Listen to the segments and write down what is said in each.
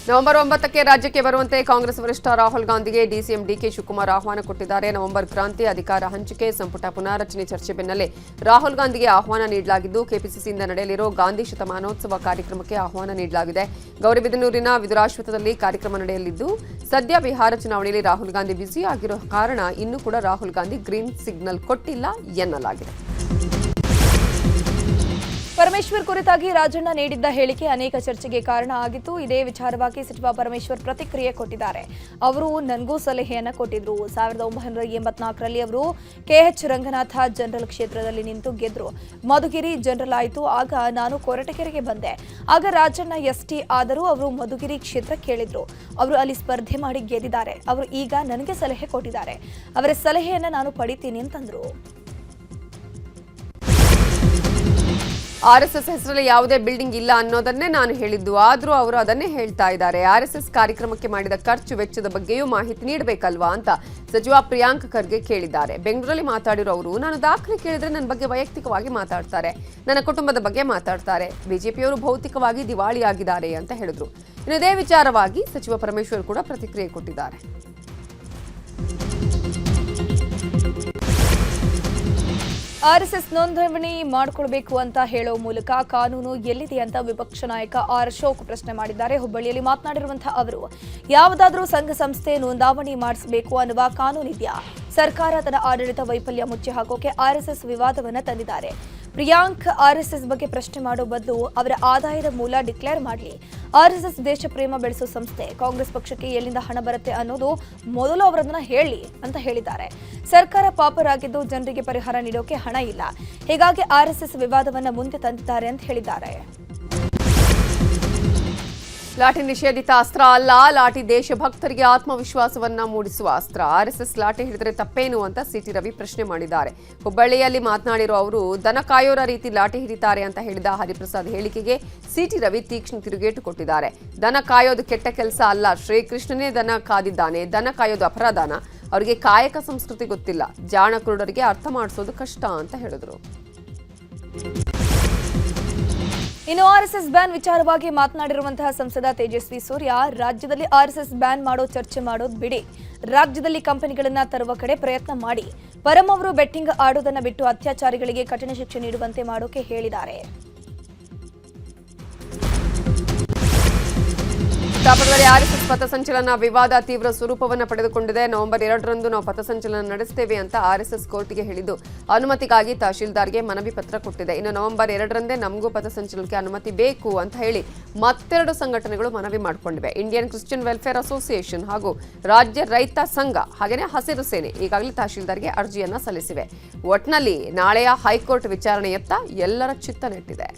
November 9ಕ್ಕೆ ರಾಜ್ಯಕ್ಕೆ ಬರುವಂತೆ ಕಾಂಗ್ರೆಸ್ ವರಿಷ್ಠ ರಾಹುಲ್ ಗಾಂಧಿಗೆ ಡಿಸಿಎಂ ಡಿಕೆ ಶಿವಕುಮಾರ್ ಆಹ್ವಾನ ಕೊಟ್ಟಿದ್ದಾರೆ. ನವೆಂಬರ್ ಕ್ರಾಂತಿ ಅಧಿಕಾರ ಹಂಚಿಕೆ ಸಂಪುಟ ಪುನಾರಚನೆ ಚರ್ಚೆ ಬೆನ್ನಲ್ಲೇ ರಾಹುಲ್ ಗಾಂಧಿಗೆ ಆಹ್ವಾನ ನೀಡಲಾಗಿದ್ದು ಕೆಪಿಸಿಸಿಯಿಂದ ನಡೆಯಲಿರೋ ಗಾಂಧಿ ಶತಮಾನೋತ್ಸವ ಕಾರ್ಯಕ್ರಮಕ್ಕೆ ಆಹ್ವಾನ ನೀಡಲಾಗಿದೆ. ಗೌರಿಬಿದನೂರಿನ ವಿದುರಾಶ್ವತ್ಥದಲ್ಲಿ ಕಾರ್ಯಕ್ರಮ ನಡೆಯಲಿದ್ದು ಸದ್ಯ ಬಿಹಾರ ಚುನಾವಣೆಯಲ್ಲಿ ರಾಹುಲ್ ಗಾಂಧಿ ಬ್ಯುಸಿ ಆಗಿರೋ ಕಾರಣ ಇನ್ನೂ ಕೂಡ ರಾಹುಲ್ ಗಾಂಧಿ ಗ್ರೀನ್ ಸಿಗ್ನಲ್ ಕೊಟ್ಟಿಲ್ಲ ಎನ್ನಲಾಗಿದೆ. ಪರಮೇಶ್ವರ್ ಕುರಿತಾಗಿ ರಾಜಣ್ಣ ನೀಡಿದ್ದ ಹೇಳಿಕೆ ಅನೇಕ ಚರ್ಚೆಗೆ ಕಾರಣ ಆಗಿತ್ತು. ಇದೇ ವಿಚಾರವಾಗಿ ಸಚಿವ ಪರಮೇಶ್ವರ್ ಪ್ರತಿಕ್ರಿಯೆ ಕೊಟ್ಟಿದ್ದಾರೆ. ಅವರು ನನಗೂ ಸಲಹೆಯನ್ನ ಕೊಟ್ಟಿದ್ರು. 1984ರಲ್ಲಿ ಅವರು ಕೆಎಚ್ ರಂಗನಾಥ ಜನರಲ್ ಕ್ಷೇತ್ರದಲ್ಲಿ ನಿಂತು ಗೆದ್ರು. ಮಧುಗಿರಿ ಜನರಲ್ ಆಯಿತು. ಆಗ ನಾನು ಕೊರಟಗೆರೆಗೆ ಬಂದೆ. ಆಗ ರಾಜಣ್ಣ ಎಸ್ಟಿ ಆದರೂ ಅವರು ಮಧುಗಿರಿ ಕ್ಷೇತ್ರ ಕೇಳಿದ್ರು. ಅವರು ಅಲ್ಲಿ ಸ್ಪರ್ಧೆ ಮಾಡಿ ಗೆದ್ದಿದ್ದಾರೆ. ಅವರು ಈಗ ನನಗೆ ಸಲಹೆ ಕೊಟ್ಟಿದ್ದಾರೆ. ಅವರ ಸಲಹೆಯನ್ನ ನಾನು ಪಡಿತೀನಿ ಅಂತಂದ್ರು. ಆರ್ಎಸ್ಎಸ್ ಹೆಸರಲ್ಲಿ ಯಾವುದೇ ಬಿಲ್ಡಿಂಗ್ ಇಲ್ಲ ಅನ್ನೋದನ್ನೇ ನಾನು ಹೇಳಿದ್ದು. ಆದರೂ ಅವರು ಅದನ್ನೇ ಹೇಳ್ತಾ ಇದ್ದಾರೆ. ಆರ್ಎಸ್ಎಸ್ ಕಾರ್ಯಕ್ರಮಕ್ಕೆ ಮಾಡಿದ ಖರ್ಚು ವೆಚ್ಚದ ಬಗ್ಗೆಯೂ ಮಾಹಿತಿ ನೀಡಬೇಕಲ್ವಾ ಅಂತ ಸಚಿವ ಪ್ರಿಯಾಂಕ್ ಖರ್ಗೆ ಕೇಳಿದ್ದಾರೆ. ಬೆಂಗಳೂರಲ್ಲಿ ಮಾತಾಡಿರೋ ಅವರು, ನಾನು ದಾಖಲೆ ಕೇಳಿದ್ರೆ ನನ್ನ ಬಗ್ಗೆ ವೈಯಕ್ತಿಕವಾಗಿ ಮಾತಾಡ್ತಾರೆ, ನನ್ನ ಕುಟುಂಬದ ಬಗ್ಗೆ ಮಾತಾಡ್ತಾರೆ. ಬಿಜೆಪಿಯವರು ಭೌತಿಕವಾಗಿ ದಿವಾಳಿಯಾಗಿದ್ದಾರೆ ಅಂತ ಹೇಳಿದ್ರು. ಇನ್ನು ಇದೇ ವಿಚಾರವಾಗಿ ಸಚಿವ ಪರಮೇಶ್ವರ್ ಕೂಡ ಪ್ರತಿಕ್ರಿಯೆ ಕೊಟ್ಟಿದ್ದಾರೆ. ಆರ್ಎಸ್ಎಸ್ ನೋಂದಣಿ ಮಾಡಿಕೊಳ್ಬೇಕು ಅಂತ ಹೇಳೋ ಮೂಲಕ ಕಾನೂನು ಎಲ್ಲಿದೆ ಅಂತ ವಿಪಕ್ಷ ನಾಯಕ ಆರ್ ಅಶೋಕ್ ಪ್ರಶ್ನೆ ಮಾಡಿದ್ದಾರೆ. ಹುಬ್ಬಳ್ಳಿಯಲ್ಲಿ ಮಾತನಾಡಿರುವಂತಹ ಅವರು, ಯಾವುದಾದ್ರೂ ಸಂಘ ಸಂಸ್ಥೆ ನೋಂದಾವಣಿ ಮಾಡಿಸಬೇಕು ಅನ್ನುವ ಕಾನೂನಿದೆಯಾ? ಸರ್ಕಾರ ತನ್ನ ಆಡಳಿತ ವೈಫಲ್ಯ ಮುಚ್ಚಿ ಹಾಕೋಕೆ ಆರ್ಎಸ್ಎಸ್ ವಿವಾದವನ್ನ ತಂದಿದ್ದಾರೆ. ಪ್ರಿಯಾಂಕ್ ಆರ್ಎಸ್ಎಸ್ ಬಗ್ಗೆ ಪ್ರಶ್ನೆ ಮಾಡೋ ಬದಲು ಅವರ ಆದಾಯದ ಮೂಲ ಡಿಕ್ಲೇರ್ ಮಾಡಲಿ. ಆರ್ಎಸ್ಎಸ್ ದೇಶ ಪ್ರೇಮ ಬೆಳೆಸೋ ಸಂಸ್ಥೆ. ಕಾಂಗ್ರೆಸ್ ಪಕ್ಷಕ್ಕೆ ಎಲ್ಲಿಂದ ಹಣ ಬರುತ್ತೆ ಅನ್ನೋದು ಮೊದಲು ಅವರನ್ನ ಹೇಳಿ ಅಂತ ಹೇಳಿದ್ದಾರೆ. ಸರ್ಕಾರ ಪಾಪರಾಗಿದ್ದು ಜನರಿಗೆ ಪರಿಹಾರ ನೀಡೋಕೆ ಹಣ ಇಲ್ಲ. ಹೀಗಾಗಿ ಆರ್ಎಸ್ಎಸ್ ವಿವಾದವನ್ನ ಮುಂದೆ ತಂದಿದ್ದಾರೆ ಅಂತ ಹೇಳಿದ್ದಾರೆ. ಲಾಠಿ ನಿಷೇಧಿತ ಅಸ್ತ್ರ ಅಲ್ಲ, ಲಾಠಿ ದೇಶಭಕ್ತರಿಗೆ ಆತ್ಮವಿಶ್ವಾಸವನ್ನ ಮೂಡಿಸುವ ಅಸ್ತ್ರ. ಆರ್ಎಸ್ಎಸ್ ಲಾಠಿ ಹಿಡಿದರೆ ತಪ್ಪೇನು ಅಂತ ಸಿಟಿ ರವಿ ಪ್ರಶ್ನೆ ಮಾಡಿದ್ದಾರೆ. ಹುಬ್ಬಳ್ಳಿಯಲ್ಲಿ ಮಾತನಾಡಿರೋ ಅವರು, ದನ ಕಾಯೋರ ರೀತಿ ಲಾಠಿ ಹಿಡಿತಾರೆ ಅಂತ ಹೇಳಿದ ಹರಿಪ್ರಸಾದ್ ಹೇಳಿಕೆಗೆ ಸಿಟಿ ರವಿ ತೀಕ್ಷ್ಣ ತಿರುಗೇಟು ಕೊಟ್ಟಿದ್ದಾರೆ. ದನ ಕಾಯೋದು ಕೆಟ್ಟ ಕೆಲಸ ಅಲ್ಲ, ಶ್ರೀಕೃಷ್ಣನೇ ದನ ಕಾದಿದ್ದಾನೆ. ದನ ಕಾಯೋದು ಅಪರಾಧನ? ಅವರಿಗೆ ಕಾಯಕ ಸಂಸ್ಕೃತಿ ಗೊತ್ತಿಲ್ಲ. ಜಾಣ ಕುರುಡರಿಗೆ ಅರ್ಥ ಮಾಡಿಸೋದು ಕಷ್ಟ ಅಂತ ಹೇಳಿದ್ರು. ಇನ್ನು ಆರ್ಎಸ್ಎಸ್ ಬ್ಯಾನ್ ವಿಚಾರವಾಗಿ ಮಾತನಾಡಿರುವಂತಹ ಸಂಸದ ತೇಜಸ್ವಿ ಸೂರ್ಯ, ರಾಜ್ಯದಲ್ಲಿ ಆರ್ಎಸ್ಎಸ್ ಬ್ಯಾನ್ ಮಾಡೋ ಚರ್ಚೆ ಮಾಡೋದು ಬಿಡಿ, ರಾಜ್ಯದಲ್ಲಿ ಕಂಪನಿಗಳನ್ನ ತರುವ ಕಡೆ ಪ್ರಯತ್ನ ಮಾಡಿ. ಪರಂ ಅವರು ಬೆಟ್ಟಿಂಗ್ ಆಡೋದನ್ನ ಬಿಟ್ಟು ಅತ್ಯಾಚಾರಿಗಳಿಗೆ ಕಠಿಣ ಶಿಕ್ಷೆ ನೀಡುವಂತೆ ಮಾಡೋಕೆ ಹೇಳಿದ್ದಾರೆ. ಚಿತ್ತಾಪುರದಲ್ಲಿ ಆರ್ಎಸ್ಎಸ್ ಪಥಸಂಚಲನ ವಿವಾದ ತೀವ್ರ ಸ್ವರೂಪವನ್ನು ಪಡೆದುಕೊಂಡಿದೆ. ನವೆಂಬರ್ 2ರಂದು ನಾವು ಪಥಸಂಚಲನ ನಡೆಸುತ್ತೇವೆ ಅಂತ ಆರ್ಎಸ್ಎಸ್ ಕೋರ್ಟ್ಗೆ ಹೇಳಿದ್ದು ಅನುಮತಿಗಾಗಿ ತಹಶೀಲ್ದಾರ್ಗೆ ಮನವಿ ಪತ್ರ ಕೊಟ್ಟಿದೆ. ಇನ್ನು ನವೆಂಬರ್ 2ರಂದೇ ನಮಗೂ ಪಥಸಂಚಲನಕ್ಕೆ ಅನುಮತಿ ಬೇಕು ಅಂತ ಹೇಳಿ ಮತ್ತೆರಡು ಸಂಘಟನೆಗಳು ಮನವಿ ಮಾಡಿಕೊಂಡಿವೆ. ಇಂಡಿಯನ್ ಕ್ರಿಶ್ಚಿಯನ್ ವೆಲ್ಫೇರ್ ಅಸೋಸಿಯೇಷನ್ ಹಾಗೂ ರಾಜ್ಯ ರೈತ ಸಂಘ ಹಾಗೆಯೇ ಹಸಿರು ಸೇನೆ ಈಗಾಗಲೇ ತಹಶೀಲ್ದಾರ್ಗೆ ಅರ್ಜಿಯನ್ನ ಸಲ್ಲಿಸಿವೆ. ಒಟ್ನಲ್ಲಿ ನಾಳೆಯ ಹೈಕೋರ್ಟ್ ವಿಚಾರಣೆಯತ್ತ ಎಲ್ಲರ ಚಿತ್ತ ನೆಟ್ಟಿದೆ.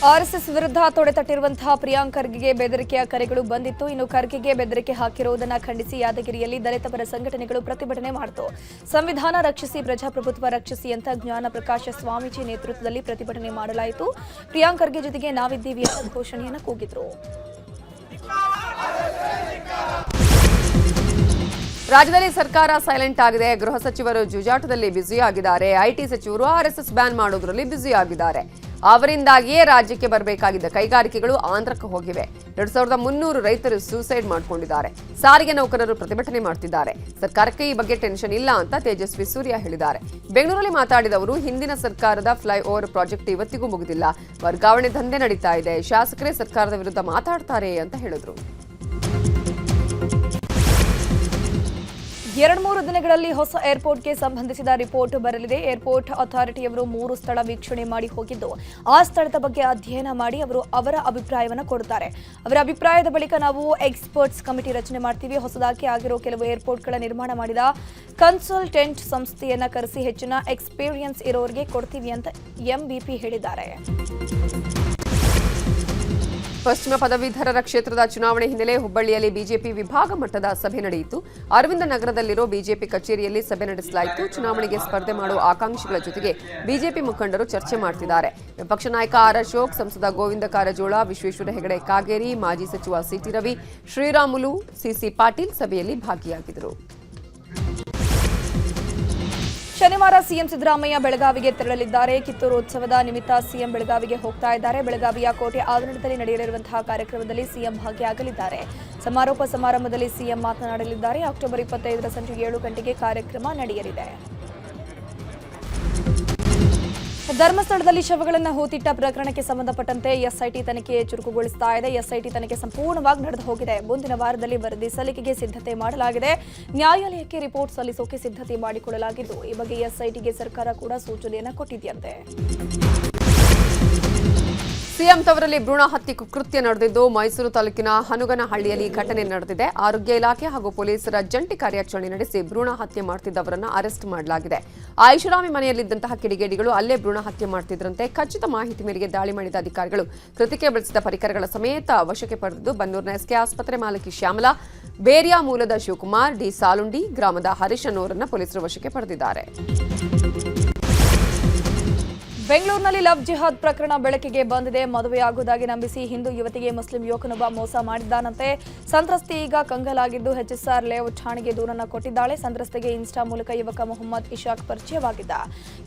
ಆರ್ಎಸ್ಎಸ್ ವಿರುದ್ಧ ತೊಡೆತಟ್ಟಿರುವಂತಹ ಪ್ರಿಯಾಂಕ್ ಖರ್ಗೆಗೆ ಬೆದರಿಕೆಯ ಕರೆಗಳು ಬಂದಿತ್ತು. ಇನ್ನು ಖರ್ಗೆಗೆ ಬೆದರಿಕೆ ಹಾಕಿರುವುದನ್ನು ಖಂಡಿಸಿ ಯಾದಗಿರಿಯಲ್ಲಿ ದಲಿತ ಪರ ಸಂಘಟನೆಗಳು ಪ್ರತಿಭಟನೆ ಮಾಡಿತು. ಸಂವಿಧಾನ ರಕ್ಷಿಸಿ, ಪ್ರಜಾಪ್ರಭುತ್ವ ರಕ್ಷಿಸಿ ಅಂತ ಜ್ಞಾನ ಪ್ರಕಾಶ ಸ್ವಾಮೀಜಿ ನೇತೃತ್ವದಲ್ಲಿ ಪ್ರತಿಭಟನೆ ಮಾಡಲಾಯಿತು. ಪ್ರಿಯಾಂಕ್ ಖರ್ಗೆ ಜೊತೆಗೆ ನಾವಿದ್ದೀವಿ ಅಂತ ಘೋಷಣೆಯನ್ನು ಕೂಗಿದ್ರು. ರಾಜ್ಯದಲ್ಲಿ ಸರ್ಕಾರ ಸೈಲೆಂಟ್ ಆಗಿದೆ. ಗೃಹ ಸಚಿವರು ಜೂಜಾಟದಲ್ಲಿ ಬ್ಯುಸಿ ಆಗಿದ್ದಾರೆ. ಐಟಿ ಸಚಿವರು ಆರ್ಎಸ್ಎಸ್ ಬ್ಯಾನ್ ಮಾಡೋದ್ರಲ್ಲಿ ಬ್ಯುಸಿ ಆಗಿದ್ದಾರೆ. ಅವರಿಂದಾಗಿಯೇ ರಾಜ್ಯಕ್ಕೆ ಬರಬೇಕಾಗಿದ್ದ ಕೈಗಾರಿಕೆಗಳು ಆಂಧ್ರಕ್ಕೆ ಹೋಗಿವೆ. 2300 ರೈತರು ಸೂಸೈಡ್ ಮಾಡಿಕೊಂಡಿದ್ದಾರೆ. ಸಾರಿಗೆ ನೌಕರರು ಪ್ರತಿಭಟನೆ ಮಾಡ್ತಿದ್ದಾರೆ. ಸರ್ಕಾರಕ್ಕೆ ಈ ಬಗ್ಗೆ ಟೆನ್ಷನ್ ಇಲ್ಲ ಅಂತ ತೇಜಸ್ವಿ ಸೂರ್ಯ ಹೇಳಿದ್ದಾರೆ. ಬೆಂಗಳೂರಲ್ಲಿ ಮಾತಾಡಿದವರು, ಹಿಂದಿನ ಸರ್ಕಾರದ ಫ್ಲೈಓವರ್ ಪ್ರಾಜೆಕ್ಟ್ ಇವತ್ತಿಗೂ ಮುಗಿದಿಲ್ಲ. ವರ್ಗಾವಣೆ ದಂಧೆ ನಡೀತಾ ಇದೆ. ಶಾಸಕರೇ ಸರ್ಕಾರದ ವಿರುದ್ಧ ಮಾತಾಡ್ತಾರೆ ಅಂತ ಹೇಳಿದ್ರು. 2-3 ದಿನಗಳಲ್ಲಿ ಹೊಸ ಏರ್ಪೋರ್ಟ್ಗೆ ಸಂಬಂಧಿಸಿದ ರಿಪೋರ್ಟ್ ಬರಲಿದೆ. ಏರ್ಪೋರ್ಟ್ ಅಥಾರಿಟಿಯವರು 3 ಸ್ಥಳ ವೀಕ್ಷಣೆ ಮಾಡಿ ಹೋಗಿದ್ದು, ಆ ಸ್ಥಳದ ಬಗ್ಗೆ ಅಧ್ಯಯನ ಮಾಡಿ ಅವರ ಅಭಿಪ್ರಾಯವನ್ನು ಕೊಡುತ್ತಾರೆ. ಅವರ ಅಭಿಪ್ರಾಯದ ಬಳಿಕ ನಾವು ಎಕ್ಸ್ಪರ್ಟ್ಸ್ ಕಮಿಟಿ ರಚನೆ ಮಾಡ್ತೀವಿ. ಹೊಸದಾಗಿ ಆಗಿರೋ ಕೆಲವು ಏರ್ಪೋರ್ಟ್ಗಳ ನಿರ್ಮಾಣ ಮಾಡಿದ ಕನ್ಸಲ್ಟೆಂಟ್ ಸಂಸ್ಥೆಯನ್ನ ಕರೆಸಿ ಹೆಚ್ಚಿನ ಎಕ್ಸ್ಪೀರಿಯನ್ಸ್ ಇರೋರಿಗೆ ಕೊಡ್ತೀವಿ ಅಂತ ಎಂಬಿಪಿ ಹೇಳಿದ್ದಾರೆ. ಪಶ್ಚಿಮ ಪದವೀಧರರ ಕ್ಷೇತ್ರದ ಚುನಾವಣೆ ಹಿನ್ನೆಲೆ ಹುಬ್ಬಳ್ಳಿಯಲ್ಲಿ ಬಿಜೆಪಿ ವಿಭಾಗ ಮಟ್ಟದ ಸಭೆ ನಡೆಯಿತು. ಅರವಿಂದ ನಗರದಲ್ಲಿರೋ ಬಿಜೆಪಿ ಕಚೇರಿಯಲ್ಲಿ ಸಭೆ ನಡೆಸಲಾಯಿತು. ಚುನಾವಣೆಗೆ ಸ್ಪರ್ಧೆ ಮಾಡುವ ಆಕಾಂಕ್ಷಿಗಳ ಜೊತೆಗೆ ಬಿಜೆಪಿ ಮುಖಂಡರು ಚರ್ಚೆ ಮಾಡ್ತಿದ್ದಾರೆ. ವಿಪಕ್ಷ ನಾಯಕ ಆರ್ ಅಶೋಕ್, ಸಂಸದ ಗೋವಿಂದ ಕಾರಜೋಳ, ವಿಶ್ವೇಶ್ವರ ಹೆಗಡೆ ಕಾಗೇರಿ, ಮಾಜಿ ಸಚಿವ ಸಿಟಿ ರವಿ, ಶ್ರೀರಾಮುಲು, ಸಿಸಿ ಪಾಟೀಲ್ ಸಭೆಯಲ್ಲಿ ಭಾಗಿಯಾಗಿದ್ದರು. ಶನಿವಾರ ಸಿಎಂ ಸಿದ್ದರಾಮಯ್ಯ ಬೆಳಗಾವಿಗೆ ತೆರಳಲಿದ್ದಾರೆ. ಕಿತ್ತೂರು ಉತ್ಸವದ ನಿಮಿತ್ತ ಸಿಎಂ ಬೆಳಗಾವಿಗೆ ಹೋಗ್ತಾ ಇದ್ದಾರೆ. ಬೆಳಗಾವಿಯ ಕೋಟೆ ಆವರಣದಲ್ಲಿ ನಡೆಯಲಿರುವಂತಹ ಕಾರ್ಯಕ್ರಮದಲ್ಲಿ ಸಿಎಂ ಭಾಗಿಯಾಗಲಿದ್ದಾರೆ. ಸಮಾರೋಪ ಸಮಾರಂಭದಲ್ಲಿ ಸಿಎಂ ಮಾತನಾಡಲಿದ್ದಾರೆ. ಅಕ್ಟೋಬರ್ 25ರ ಸಂಜೆ 7 ಗಂಟೆಗೆ ಕಾರ್ಯಕ್ರಮ ನಡೆಯಲಿದೆ. ಧರ್ಮಸ್ಥಳದಲ್ಲಿ ಶವಗಳನ್ನು ಹೂತಿಟ್ಟ ಪ್ರಕರಣಕ್ಕೆ ಸಂಬಂಧಪಟ್ಟಂತೆ ಎಸ್ಐಟಿ ತನಿಖೆ ಚುರುಕುಗೊಳಿಸ್ತಾ ಇದೆ. ಎಸ್ಐಟಿ ತನಿಖೆ ಸಂಪೂರ್ಣವಾಗಿ ನಡೆದು ಹೋಗಿದೆ. ಮುಂದಿನ ವಾರದಲ್ಲಿ ವರದಿ ಸಲ್ಲಿಕೆಗೆ ಸಿದ್ಧತೆ ಮಾಡಲಾಗಿದೆ. ನ್ಯಾಯಾಲಯಕ್ಕೆ ರಿಪೋರ್ಟ್ ಸಲ್ಲಿಸೋಕೆ ಸಿದ್ಧತೆ ಮಾಡಿಕೊಳ್ಳಲಾಗಿದ್ದು, ಈ ಬಗ್ಗೆ ಎಸ್ಐಟಿಗೆ ಸರ್ಕಾರ ಕೂಡ ಸೂಚನೆಯನ್ನು ಕೊಟ್ಟಿದೆಯಂತೆ. ಸಿಎಂ ತವರಲ್ಲಿ ಭ್ರೂಣ ಹತ್ಯೆ ಕುಕೃತ್ಯ ನಡೆದಿದ್ದು ಮೈಸೂರು ತಾಲೂಕಿನ ಹನುಗನಹಳ್ಳಿಯಲ್ಲಿ ಘಟನೆ ನಡೆದಿದೆ. ಆರೋಗ್ಯ ಇಲಾಖೆ ಹಾಗೂ ಪೊಲೀಸರ ಜಂಟಿ ಕಾರ್ಯಾಚರಣೆ ನಡೆಸಿ ಭ್ರೂಣ ಹತ್ಯೆ ಮಾಡುತ್ತಿದ್ದವರನ್ನು ಅರೆಸ್ಟ್ ಮಾಡಲಾಗಿದೆ. ಐಷಾರಾಮಿ ಮನೆಯಲ್ಲಿದ್ದಂತಹ ಕಿಡಿಗೇಡಿಗಳು ಅಲ್ಲೇ ಭ್ರೂಣ ಹತ್ಯೆ ಮಾಡುತ್ತಿದ್ದರಂತೆ. ಖಚಿತ ಮಾಹಿತಿ ಮೇರೆಗೆ ದಾಳಿ ಮಾಡಿದ ಅಧಿಕಾರಿಗಳು ಕೃತಿಗೆ ಬಳಸಿದ ಪರಿಕರಗಳ ಸಮೇತ ವಶಕ್ಕೆ ಪಡೆದಿದ್ದು ಬೆಂಗಳೂರಿನ ಎಸ್ಕೆ ಆಸ್ಪತ್ರೆ ಮಾಲಕಿ ಶ್ಯಾಮಲಾ, ಬೇರಿಯಾ ಮೂಲದ ಶಿವಕುಮಾರ್, ಡಿ ಸಾಲುಂಡಿ ಗ್ರಾಮದ ಹರೀಶ್ ಅನ್ನೋರನ್ನ ಪೊಲೀಸರು ವಶಕ್ಕೆ ಪಡೆದಿದ್ದಾರೆ. ಬೆಂಗಳೂರಿನಲ್ಲಿ ಲವ್ ಜಿಹಾದ್ ಪ್ರಕರಣ ಬೆಳಕಿಗೆ ಬಂದಿದೆ. ಮದುವೆಯಾಗುವುದಾಗಿ ನಂಬಿಸಿ ಹಿಂದೂ ಯುವತಿಗೆ ಮುಸ್ಲಿಂ ಯುವಕನೊಬ್ಬ ಮೋಸ ಮಾಡಿದ್ದಾನಂತೆ. ಸಂತ್ರಸ್ತೆ ಈಗ ಕಂಗಾಲಾಗಿದ್ದು HSR ಲೇಔಟ್ ಠಾಣೆಗೆ ದೂರನ್ನು ಕೊಟ್ಟಿದ್ದಾಳೆ. ಸಂತ್ರಸ್ತೆಗೆ ಇನ್ಸ್ಟಾ ಮೂಲಕ ಯುವಕ ಮೊಹಮ್ಮದ್ ಇಶಾಕ್ ಪರಿಚಯವಾಗಿದ್ದ.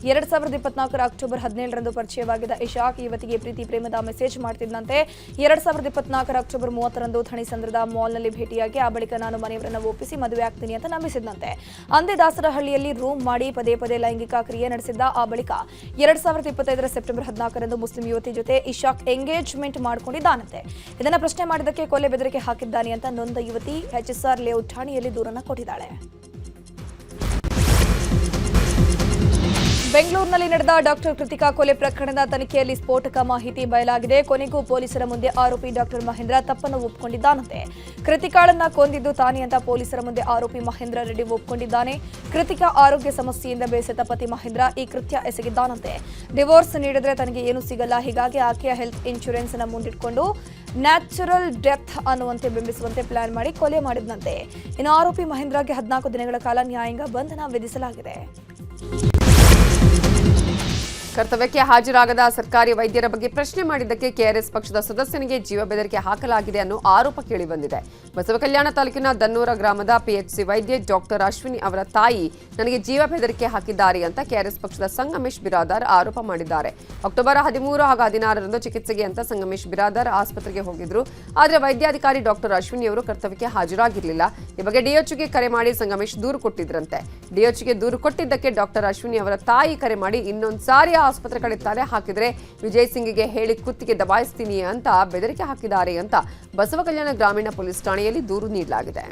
2024 ಅಕ್ಟೋಬರ್ 17ರಂದು ಪರಿಚಯವಾಗಿದ್ದ ಇಶಾಕ್ ಯುವತಿಗೆ ಪ್ರೀತಿ ಪ್ರೇಮದ ಮೆಸೇಜ್ ಮಾಡ್ತಿದ್ದಂತೆ. 2024 ಅಕ್ಟೋಬರ್ 30ರಂದು ಥಣಿಸಂದ್ರದ ಮಾಲ್ನಲ್ಲಿ ಭೇಟಿಯಾಗಿ ಆ ಬಳಿಕ ನಾನು ಮನೆಯವರನ್ನು ಒಪ್ಪಿಸಿ ಮದುವೆ ಆಗ್ತೀನಿ ಅಂತ ನಂಬಿಸಿದ್ದಂತೆ. ಅಂದೇ ದಾಸರಹಳ್ಳಿಯಲ್ಲಿ ರೂಮ್ ಮಾಡಿ ಪದೇ ಪದೇ ಲೈಂಗಿಕ ಕ್ರಿಯೆ ನಡೆಸಿದ್ದ. ಆ ಬಳಿಕ 2025 ಸೆಪ್ಟೆಂಬರ್ 14ರಂದು ಮುಸ್ಲಿಂ ಯುವತಿ ಜೊತೆ ಇಶಾಕ್ ಎಂಗೇಜ್ಮೆಂಟ್ ಮಾಡಿಕೊಂಡಿದ್ದಾನಂತೆ. ಇದನ್ನ ಪ್ರಶ್ನೆ ಮಾಡಿದ್ದಕ್ಕೆ ಕೊಲೆ ಬೆದರಿಕೆ ಹಾಕಿದ್ದಾನೆ ಅಂತ ನೊಂದ ಯುವತಿ HSR ಲೇಔಟ್ ಠಾಣೆಯಲ್ಲಿ ದೂರನ್ನು ಕೊಟ್ಟಿದ್ದಾಳೆ. ಬೆಂಗಳೂರಿನಲ್ಲಿ ನಡೆದ ಡಾಕ್ಟರ್ ಕೃತಿಕಾ ಕೊಲೆ ಪ್ರಕರಣದ ತನಿಖೆಯಲ್ಲಿ ಸ್ಫೋಟಕ ಮಾಹಿತಿ ಬಯಲಾಗಿದೆ. ಕೊನೆಗೂ ಪೊಲೀಸರ ಮುಂದೆ ಆರೋಪಿ ಡಾಕ್ಟರ್ ಮಹೇಂದ್ರ ತಪ್ಪನ್ನು ಒಪ್ಪಿಕೊಂಡಿದ್ದಾನಂತೆ. ಕೃತಿಕಾಳನ್ನ ಕೊಂದಿದ್ದು ತಾನೇ ಅಂತ ಪೊಲೀಸರ ಮುಂದೆ ಆರೋಪಿ ಮಹೇಂದ್ರ ರೆಡ್ಡಿ ಒಪ್ಪಿಕೊಂಡಿದ್ದಾನೆ. ಕೃತಿಕಾ ಆರೋಗ್ಯ ಸಮಸ್ಯೆಯಿಂದ ಬೇಸತ್ತ ಪತಿ ಮಹೇಂದ್ರ ಈ ಕೃತ್ಯ ಎಸಗಿದ್ದಾನಂತೆ. ಡಿವೋರ್ಸ್ ನೀಡಿದ್ರೆ ತನಗೆ ಏನೂ ಸಿಗಲ್ಲ, ಹೀಗಾಗಿ ಆಕೆಯ ಹೆಲ್ತ್ ಇನ್ಶೂರೆನ್ಸ್ ಅನ್ನು ಮುಂದಿಟ್ಕೊಂಡು ನ್ಯಾಚುರಲ್ ಡೆತ್ ಅನ್ನುವಂತೆ ಬಿಂಬಿಸುವಂತೆ ಪ್ಲಾನ್ ಮಾಡಿ ಕೊಲೆ ಮಾಡಿದಂತೆ. ಇನ್ನು ಆರೋಪಿ ಮಹೇಂದ್ರಗೆ 14 ದಿನಗಳ ಕಾಲ ನ್ಯಾಯಾಂಗ ಬಂಧನ ವಿಧಿಸಲಾಗಿದೆ. ಕರ್ತವ್ಯಕ್ಕೆ ಹಾಜರಾಗದ ಸರ್ಕಾರಿ ವೈದ್ಯರ ಬಗ್ಗೆ ಪ್ರಶ್ನೆ ಮಾಡಿದ್ದಕ್ಕೆ ಕೆಆರ್ಎಸ್ ಪಕ್ಷದ ಸದಸ್ಯನಿಗೆ ಜೀವ ಬೆದರಿಕೆ ಹಾಕಲಾಗಿದೆ ಅನ್ನೋ ಆರೋಪ ಕೇಳಿಬಂದಿದೆ. ಬಸವಕಲ್ಯಾಣ ತಾಲೂಕಿನ ದನ್ನೂರ ಗ್ರಾಮದ ಪಿಎಚ್ಸಿ ವೈದ್ಯೆ ಡಾಕ್ಟರ್ ಅಶ್ವಿನಿ ಅವರ ತಾಯಿ ನನಗೆ ಜೀವ ಬೆದರಿಕೆ ಹಾಕಿದ್ದಾರೆ ಅಂತ ಕೆಆರ್ಎಸ್ ಪಕ್ಷದ ಸಂಗಮೇಶ್ ಬಿರಾದಾರ್ ಆರೋಪ ಮಾಡಿದ್ದಾರೆ. ಅಕ್ಟೋಬರ್ 13 ಹಾಗೂ 16ರಂದು ಚಿಕಿತ್ಸೆಗೆ ಅಂತ ಸಂಗಮೇಶ್ ಬಿರಾದಾರ್ ಆಸ್ಪತ್ರೆಗೆ ಹೋಗಿದ್ರು. ಆದರೆ ವೈದ್ಯಾಧಿಕಾರಿ ಡಾಕ್ಟರ್ ಅಶ್ವಿನಿ ಅವರು ಕರ್ತವ್ಯಕ್ಕೆ ಹಾಜರಾಗಿರಲಿಲ್ಲ. ಈ ಬಗ್ಗೆ ಡಿಎಚ್ಗೆ ಕರೆ ಮಾಡಿ ಸಂಗಮೇಶ್ ದೂರು ಕೊಟ್ಟಿದ್ರಂತೆ. ಡಿಎಚ್ಗೆ ದೂರು ಕೊಟ್ಟಿದ್ದಕ್ಕೆ ಡಾಕ್ಟರ್ ಅಶ್ವಿನಿ ಅವರ ತಾಯಿ ಕರೆ ಮಾಡಿ ಇನ್ನೊಂದು ಸಾರಿ ಆಸ್ಪತ್ರೆ ಕಡೆ ತಲೆ ಹಾಕಿದ್ರೆ ವಿಜಯ್ ಸಿಂಗ್ಗೆ ಹೇಳಿ ಕುತ್ತಿಗೆ ದಬಾಯಿಸ್ತೀನಿ ಅಂತ ಬೆದರಿಕೆ ಹಾಕಿದ್ದಾರೆ ಅಂತ ಬಸವಕಲ್ಯಾಣ ಗ್ರಾಮೀಣ ಪೊಲೀಸ್ ಠಾಣೆಯಲ್ಲಿ ದೂರು ನೀಡಲಾಗಿದೆ.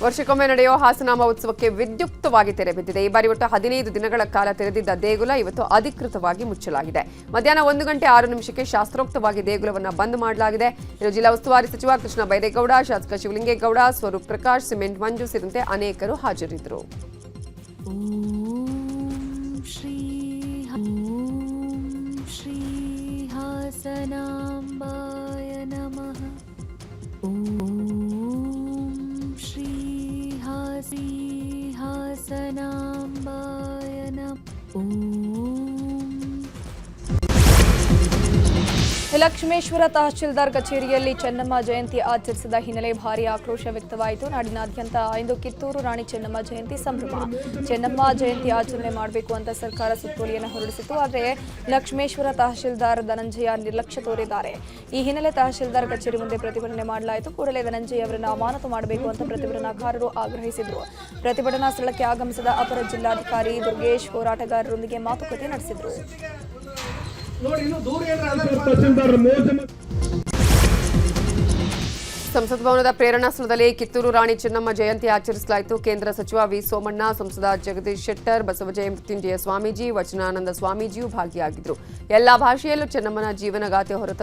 ವರ್ಷಕ್ಕೊಮ್ಮೆ ನಡೆಯುವ ಹಾಸನಾಂಬ ಉತ್ಸವಕ್ಕೆ ವಿದ್ಯುಕ್ತವಾಗಿ ತೆರೆ ಬಿದ್ದಿದೆ. ಈ ಬಾರಿ ಒಟ್ಟು 15 ದಿನಗಳ ಕಾಲ ತೆರೆದಿದ್ದ ದೇಗುಲ ಇವತ್ತು ಅಧಿಕೃತವಾಗಿ ಮುಚ್ಚಲಾಗಿದೆ. ಮಧ್ಯಾಹ್ನ 1 ಗಂಟೆ 6 ನಿಮಿಷಕ್ಕೆ ಶಾಸ್ತ್ರೋಕ್ತವಾಗಿ ದೇಗುಲವನ್ನು ಬಂದ್ ಮಾಡಲಾಗಿದೆ. ಇನ್ನು ಜಿಲ್ಲಾ ಉಸ್ತುವಾರಿ ಸಚಿವ ಕೃಷ್ಣ ಬೈರೇಗೌಡ, ಶಾಸಕ ಶಿವಲಿಂಗೇಗೌಡ, ಸ್ವರೂಪ್ ಪ್ರಕಾಶ್, ಸಿಮೆಂಟ್ ಮಂಜು ಸೇರಿದಂತೆ ಅನೇಕರು ಹಾಜರಿದ್ದರು. ಶ್ರೀ ಹಾಸನಾಂಬಾಯ ನಮಃ. ಶ್ರೀ ಹಾಸನಾಂಬಾಯ ನಮಃ. ಲಕ್ಷ್ಮೇಶ್ವರ ತಹಶೀಲ್ದಾರ್ ಕಚೇರಿಯಲ್ಲಿ ಚೆನ್ನಮ್ಮ ಜಯಂತಿ ಆಚರಿಸಿದ ಹಿನ್ನೆಲೆ ಭಾರೀ ಆಕ್ರೋಶ ವ್ಯಕ್ತವಾಯಿತು. ನಾಡಿನಾದ್ಯಂತ ಇಂದು ಕಿತ್ತೂರು ರಾಣಿ ಚೆನ್ನಮ್ಮ ಜಯಂತಿ ಸಂಭ್ರಮ. ಚೆನ್ನಮ್ಮ ಜಯಂತಿ ಆಚರಣೆ ಮಾಡಬೇಕು ಅಂತ ಸರ್ಕಾರ ಸುತ್ತೋಲೆಯನ್ನು ಹೊರಡಿಸಿತು. ಆದರೆ ಲಕ್ಷ್ಮೇಶ್ವರ ತಹಶೀಲ್ದಾರ್ ಧನಂಜಯ ನಿರ್ಲಕ್ಷ್ಯ ತೋರಿದ್ದಾರೆ. ಈ ಹಿನ್ನೆಲೆ ತಹಶೀಲ್ದಾರ್ ಕಚೇರಿ ಮುಂದೆ ಪ್ರತಿಭಟನೆ ಮಾಡಲಾಯಿತು. ಕೂಡಲೇ ಧನಂಜಯ ಅವರನ್ನು ಅಮಾನತು ಮಾಡಬೇಕು ಅಂತ ಪ್ರತಿಭಟನಾಕಾರರು ಆಗ್ರಹಿಸಿದರು. ಪ್ರತಿಭಟನಾ ಸ್ಥಳಕ್ಕೆ ಆಗಮಿಸಿದ ಅಪರ ಜಿಲ್ಲಾಧಿಕಾರಿ ದುರ್ಗೇಶ್ ಹೋರಾಟಗಾರರೊಂದಿಗೆ ಮಾತುಕತೆ ನಡೆಸಿದರು. ಸಂಸತ್ ಭವನದ ಪ್ರೇರಣಾ ಸ್ಥಳದಲ್ಲಿ ಕಿತ್ತೂರು ರಾಣಿ ಚೆನ್ನಮ್ಮ ಜಯಂತಿ ಆಚರಿಸಲಾಯಿತು. ಕೇಂದ್ರ ಸಚಿವ ವಿ ಸೋಮಣ್ಣ, ಸಂಸದ ಜಗದೀಶ್ ಶೆಟ್ಟರ್, ಬಸವಜಯ ಮೃತ್ಯುಂಜಯ ಸ್ವಾಮೀಜಿ, ವಚನಾನಂದ ಸ್ವಾಮೀಜಿಯೂ ಭಾಗಿಯಾಗಿದ್ದರು. ಎಲ್ಲಾ ಭಾಷೆಯಲ್ಲೂ ಚೆನ್ನಮ್ಮನ ಜೀವನಗಾಥೆ ಹೊರತರು